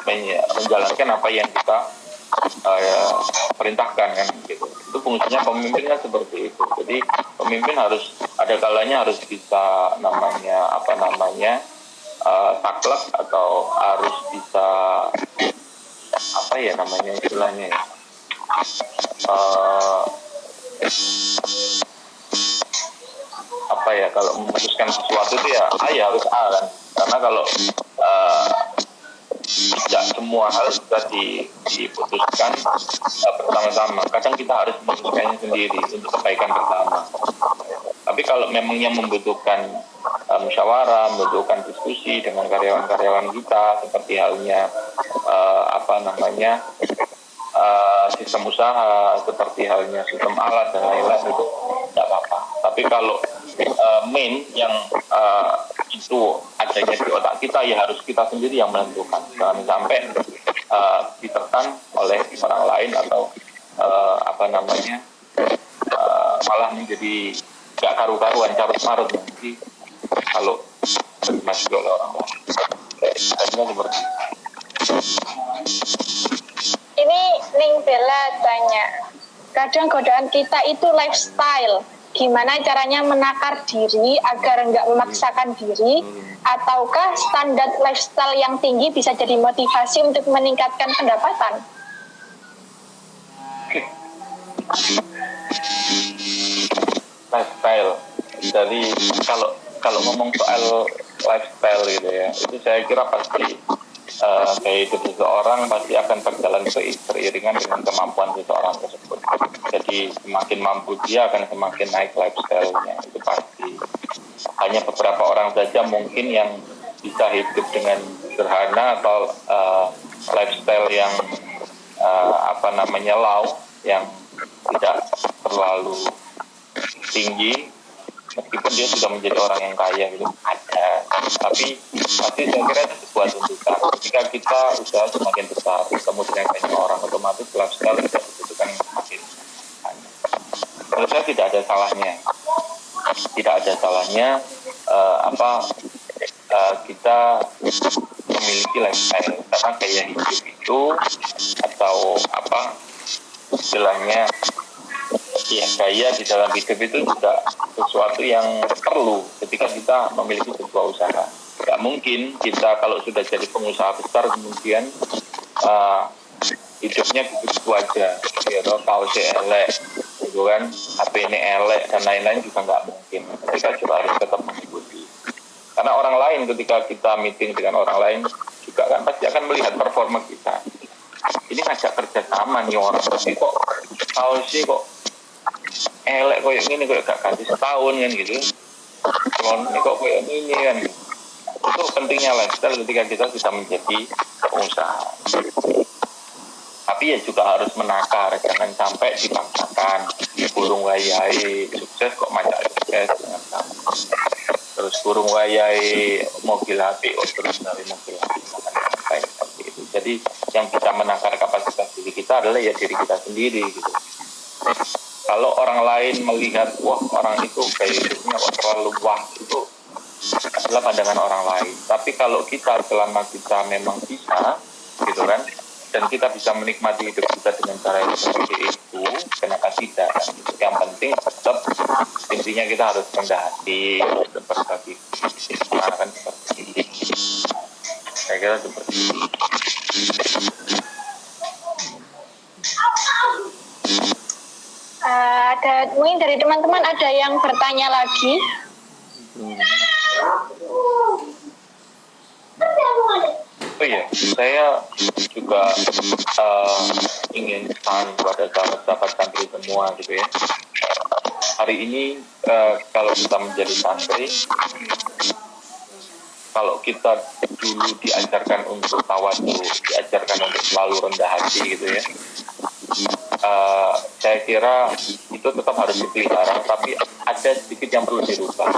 menjalankan apa yang kita perintahkan kan gitu. Itu fungsinya pemimpin kan seperti itu. Jadi pemimpin harus ada kalanya harus bisa taklek atau harus bisa istilahnya kalau memutuskan sesuatu itu ya harus A kan, karena kalau tidak semua hal bisa diputuskan bersama-sama. Kadang kita harus memutuskannya sendiri untuk kebaikan bersama. Tapi kalau memang yang membutuhkan musyawarah, membutuhkan diskusi dengan karyawan-karyawan kita, seperti halnya sistem usaha, seperti halnya sistem alat dan lain-lain, itu tidak apa-apa. Tapi kalau main yang itu adanya di otak kita, ya harus kita sendiri yang menentukan. Jangan sampai ditekan oleh orang lain atau malah menjadi gak karu-karuan, carut-marut nanti kalau masih oleh orang lain. Seperti ini Ning Bella tanya, kadang godaan kita itu lifestyle. Gimana caranya menakar diri agar nggak memaksakan diri, ataukah standar lifestyle yang tinggi bisa jadi motivasi untuk meningkatkan pendapatan? Lifestyle. Jadi kalau ngomong soal lifestyle gitu ya, itu saya kira pasti kayak hidup seseorang pasti akan berjalan beriringan dengan kemampuan seseorang tersebut. Jadi semakin mampu dia akan semakin naik lifestyle-nya, itu pasti. Hanya beberapa orang saja mungkin yang bisa hidup dengan sederhana atau lifestyle yang low, yang tidak terlalu tinggi, meskipun dia sudah menjadi orang yang kaya gitu, ada. Tapi pasti saya kira itu sebuah tuntutan. Ketika kita usaha semakin besar, ketemu dengan banyak orang, otomatis lifestyle tidak dibutuhkan semakin banyak. Menurut saya tidak ada salahnya kita memiliki lifestyle, karena gaya hidup itu atau istilahnya gaya di dalam hidup itu juga sesuatu yang perlu ketika kita memiliki sebuah usaha. Tidak mungkin kita kalau sudah jadi pengusaha besar kemudian hidupnya begitu aja, kaosnya elek, gitu kan, HP ini elek dan lain-lain juga nggak mungkin. Kita juga harus tetap mengikuti. Karena orang lain ketika kita meeting dengan orang lain juga kan pasti akan melihat performa kita. Ini ngajak kerjasama nih orang, tapi kok kaosnya kok elek kayak gini, kayak gak ganti setahun kan gitu. Ini kok kayak ini kan. Itu pentingnya lifestyle ketika kita sudah menjadi pengusaha. Tapi ya juga harus menakar, jangan sampai dipaksakan. Burung wayai sukses kok macam sukses, jangan sampai. Terus burung wayai mobil HP, terus dari mobil HP, jangan sampai seperti itu. Jadi yang bisa menakar kapasitas diri kita adalah ya diri kita sendiri gitu. Kalau orang lain melihat, wah orang itu gaya hidupnya kok terlalu wah, itu adalah pandangan orang lain. Tapi kalau kita selama kita memang bisa gitu kan, dan kita bisa menikmati hidup kita dengan cara yang seperti itu, kenapa tidak? Yang penting tetap intinya kita harus rendah hati, harus berbagi. Nah, kan seperti itu. Saya kira seperti itu. Ada mungkin dari teman-teman ada yang bertanya lagi. Oh iya, saya juga ingin pesan kepada sahabat-sahabat santri semua gitu ya. Hari ini kalau kita menjadi santri, kalau kita dulu diajarkan untuk tawadhu, diajarkan untuk selalu rendah hati gitu ya, saya kira itu tetap harus dipelihara, tapi ada sedikit yang perlu dirubah.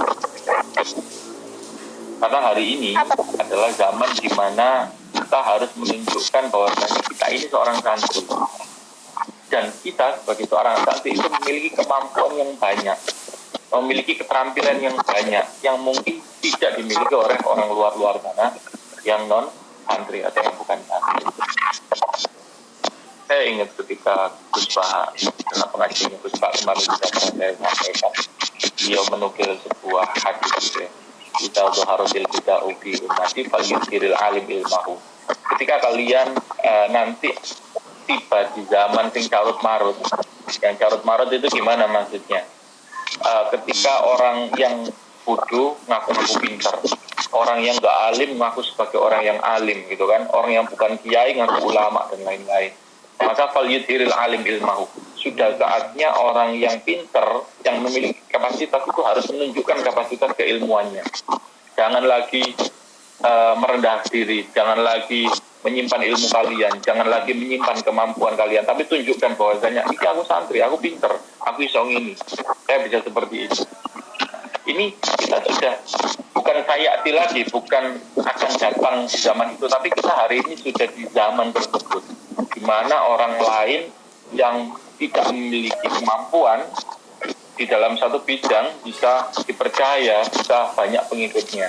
Karena hari ini adalah zaman di mana kita harus menunjukkan bahwa kita ini seorang santri. Dan kita sebagai seorang santri itu memiliki kemampuan yang banyak, memiliki keterampilan yang banyak, yang mungkin tidak dimiliki oleh orang luar sana, yang non santri atau yang bukan santri. Saya ingat ketika Gus Baha, dalam pengajian Gus Baha kemarin sudah pernah saya sampaikan, beliau menukil sebuah hadis gitu ya. Kita doharotil kita ubi umati falyukiril alim ilmahu. Ketika kalian nanti tiba di zaman sing carut marut, yang carut marut itu gimana maksudnya? Ketika orang yang bodoh ngaku-ngaku pintar, orang yang gak alim ngaku sebagai orang yang alim gitu kan, orang yang bukan kiai ngaku ulama dan lain-lain. Maka falyukiril alim ilmahu. Sudah saatnya orang yang pintar, yang memiliki kapasitas itu harus menunjukkan kapasitas keilmuannya. Jangan lagi merendah diri, jangan lagi menyimpan ilmu kalian, jangan lagi menyimpan kemampuan kalian, tapi tunjukkan bahwasanya ini aku santri, aku pintar, aku bisa ini, saya bisa seperti itu. Ini kita sudah bukan sayati lagi, bukan akan datang di zaman itu, tapi kita hari ini sudah di zaman tersebut, di mana orang lain yang tidak memiliki kemampuan di dalam satu bidang bisa dipercaya, bisa banyak pengikutnya,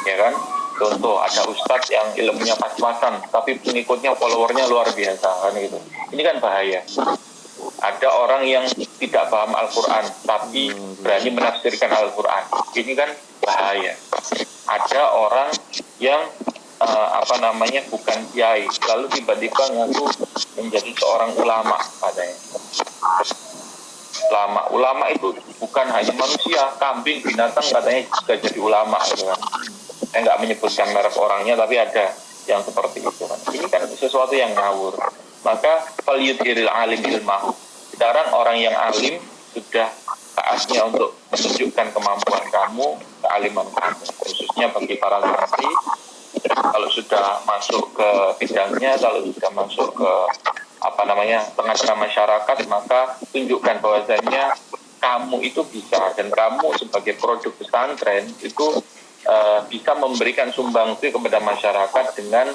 ya kan? Contoh, ada ustadz yang ilmunya pas-pasan, tapi pengikutnya, followernya luar biasa, kan gitu. Ini kan bahaya. Ada orang yang tidak paham Al-Quran, tapi berani menafsirkan Al-Quran. Ini kan bahaya. Ada orang yang bukan kiai, lalu tiba-tiba ngaku menjadi seorang ulama katanya. Ulama itu bukan hanya manusia, kambing, binatang katanya juga jadi ulama gitu kan. Saya nggak menyebutkan merek orangnya, tapi ada yang seperti itu kan. Ini kan sesuatu yang ngawur. Maka falyudhiril alim ilmahu. Sekarang orang yang alim sudah saatnya untuk menunjukkan kemampuan kamu, kealiman kamu, khususnya bagi para santri. Kalau sudah masuk ke bidangnya, kalau sudah masuk ke tengah-tengah masyarakat, maka tunjukkan bahwasanya kamu itu bisa, dan kamu sebagai produk pesantren itu bisa memberikan sumbangsi kepada masyarakat dengan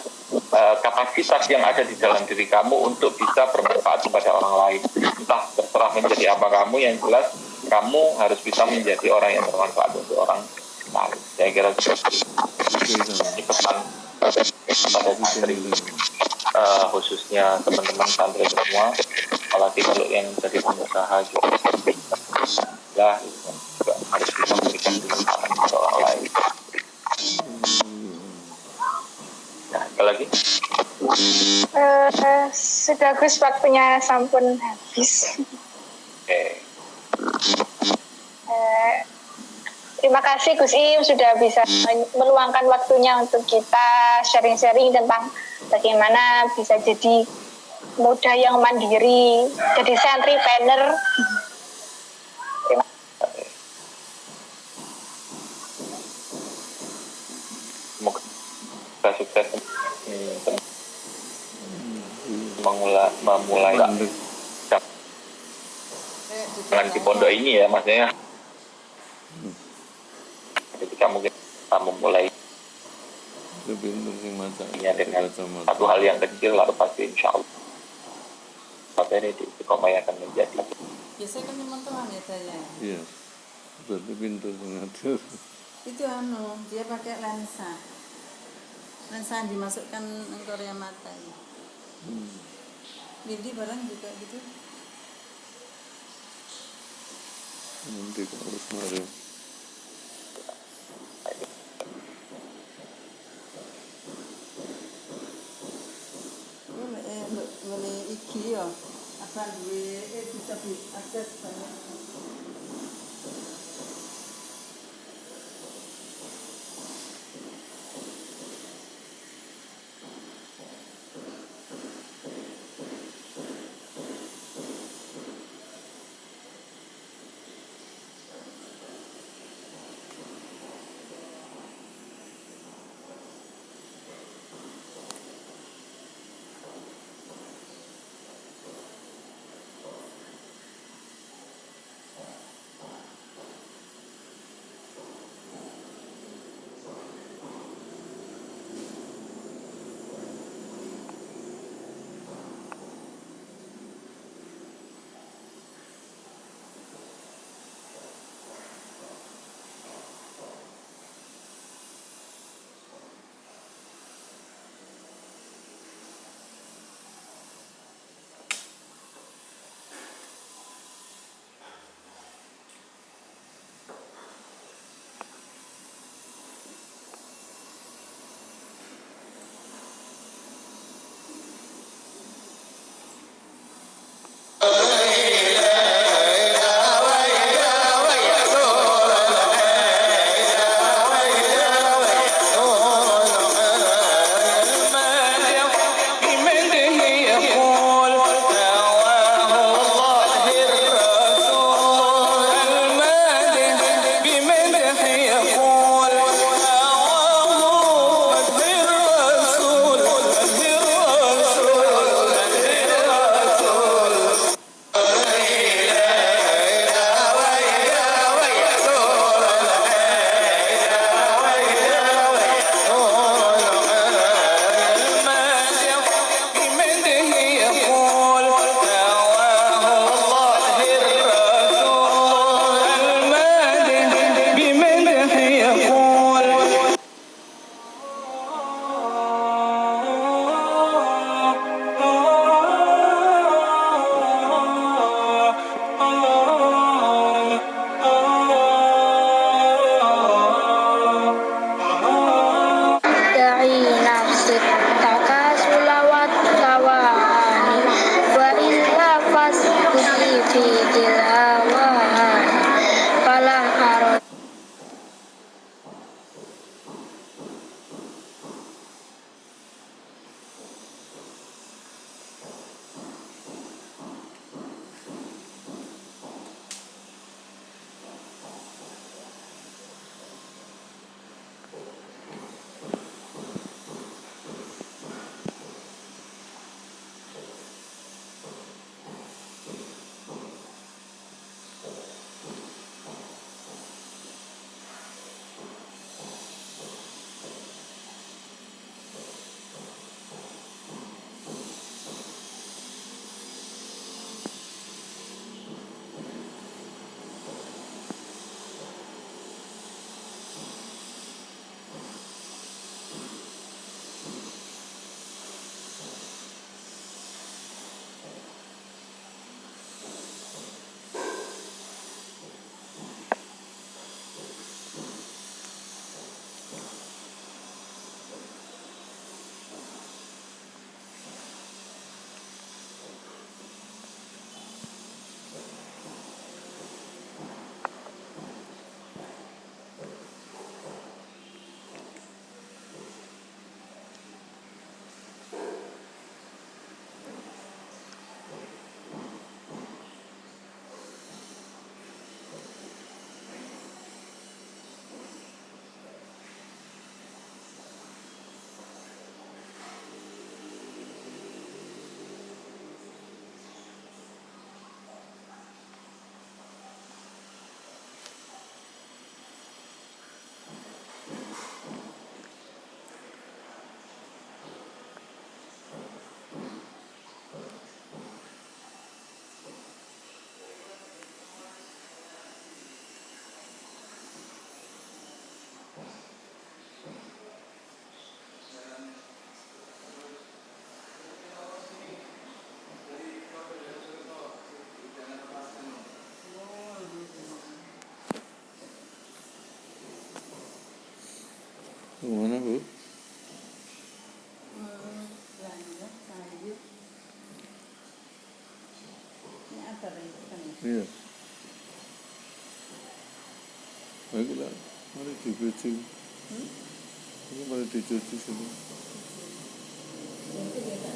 kapasitas yang ada di dalam diri kamu untuk bisa bermanfaat kepada orang lain. Entah terserah menjadi apa kamu, yang jelas kamu harus bisa menjadi orang yang bermanfaat untuk orang lain. Saya kira seperti itu pesan pada santri, khususnya teman-teman santri semua, apalagi kalau yang jadi pengusaha juga harus bisa memberikan manfaat kepada orang lain. Nah, apa lagi? Sudah Gus, waktunya sampun habis. Oke. Terima kasih Gus Im sudah bisa meluangkan waktunya untuk kita sharing-sharing tentang bagaimana bisa jadi muda yang mandiri, jadi santri-planner. Semoga sukses memulai dengan di pondok ini ya, maksudnya ketika mungkin kamu mulai dengan satu hal yang kecil, lalu pasti insya Allah ini istiqomah akan menjadi. Biasanya kan memang Tuhan ya saya. Iya, berarti pintu mengatur. Itu dia pakai lensa. Lensa dimasukkan korea mata ya. Windy barang juga gitu. Nanti kalau kemarin Boleh iki ya. Apa duwe bisa diakses banyak. Kemana Bu? Belanja sayur. Ini ada rendang. Iya. Baiklah, mari dicuci. Ini mari dicuci sini. Jadi kita